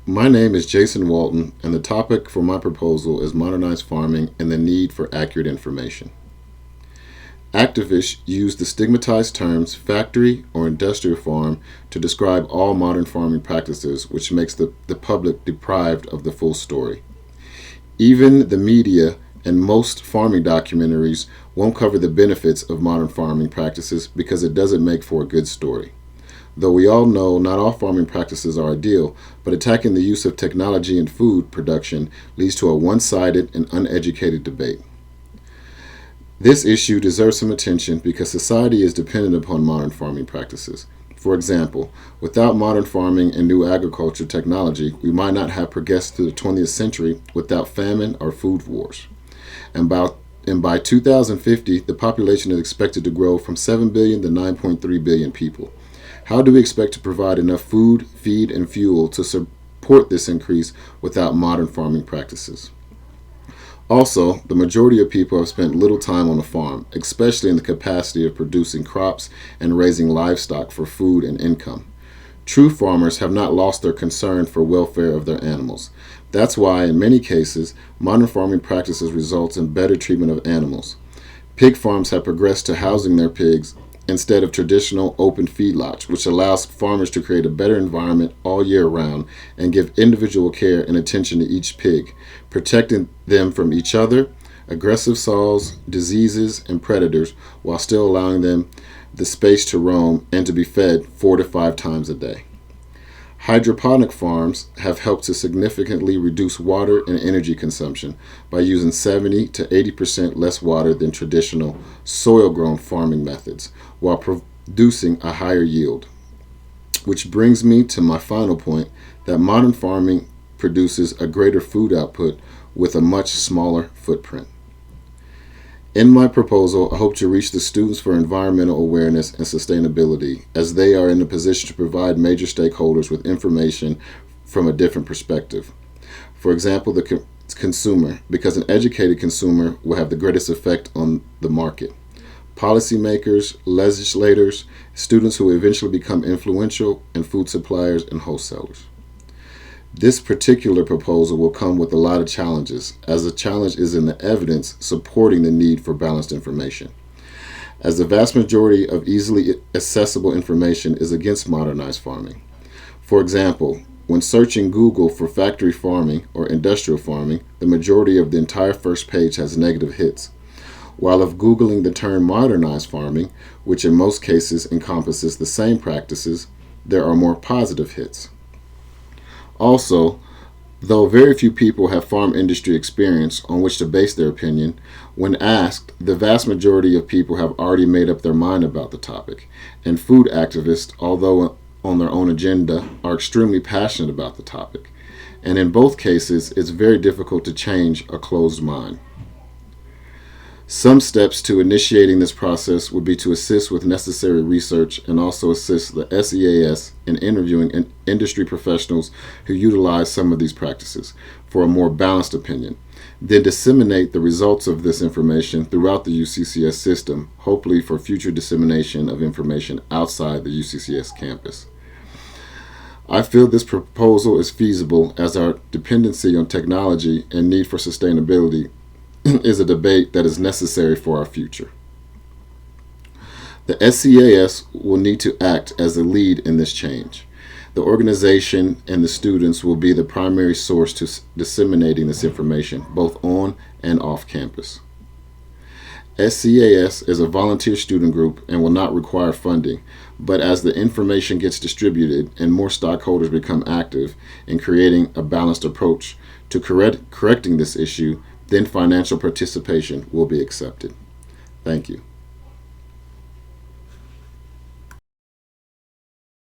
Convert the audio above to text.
My name is Jason Walton, and the topic for my proposal is modernized farming and the need for accurate information. Activists use the stigmatized terms factory or industrial farm to describe all modern farming practices, which makes the public deprived of the full story. Even the media and most farming documentaries won't cover the benefits of modern farming practices because it doesn't make for a good story. Though we all know not all farming practices are ideal, but attacking the use of technology in food production leads to a one-sided and uneducated debate. This issue deserves some attention because society is dependent upon modern farming practices. For example, without modern farming and new agriculture technology, we might not have progressed to the 20th century without famine or food wars. And by 2050, the population is expected to grow from 7 billion to 9.3 billion people. How do we expect to provide enough food, feed, and fuel to support this increase without modern farming practices? Also, the majority of people have spent little time on the farm, especially in the capacity of producing crops and raising livestock for food and income. True farmers have not lost their concern for welfare of their animals. That's why, in many cases, modern farming practices result in better treatment of animals. Pig farms have progressed to housing their pigs instead of traditional open feedlots, which allows farmers to create a better environment all year round and give individual care and attention to each pig, protecting them from each other, aggressive sows, diseases, and predators, while still allowing them the space to roam and to be fed 4 to 5 times a day. Hydroponic farms have helped to significantly reduce water and energy consumption by using 70 to 80% less water than traditional soil-grown farming methods, while producing a higher yield. Which brings me to my final point, that modern farming produces a greater food output with a much smaller footprint. In my proposal, I hope to reach the students for environmental awareness and sustainability, as they are in a position to provide major stakeholders with information from a different perspective. For example, the consumer, because an educated consumer will have the greatest effect on the market. Policymakers, legislators, students who will eventually become influential, and food suppliers and wholesalers. This particular proposal will come with a lot of challenges, as the challenge is in the evidence supporting the need for balanced information. As the vast majority of easily accessible information is against modernized farming. For example, when searching Google for factory farming or industrial farming, the majority of the entire first page has negative hits. While if Googling the term modernized farming, which in most cases encompasses the same practices, there are more positive hits. Also, though very few people have farm industry experience on which to base their opinion, when asked, the vast majority of people have already made up their mind about the topic, and food activists, although on their own agenda, are extremely passionate about the topic. And in both cases, it's very difficult to change a closed mind. Some steps to initiating this process would be to assist with necessary research and also assist the SEAS in interviewing industry professionals who utilize some of these practices for a more balanced opinion. Then disseminate the results of this information throughout the UCCS system, hopefully for future dissemination of information outside the UCCS campus. I feel this proposal is feasible as our dependency on technology and need for sustainability is a debate that is necessary for our future. The SCAS will need to act as a lead in this change. The organization and the students will be the primary source to disseminating this information, both on and off campus. SCAS is a volunteer student group and will not require funding, but as the information gets distributed and more stockholders become active in creating a balanced approach to correcting this issue, then financial participation will be accepted. Thank you.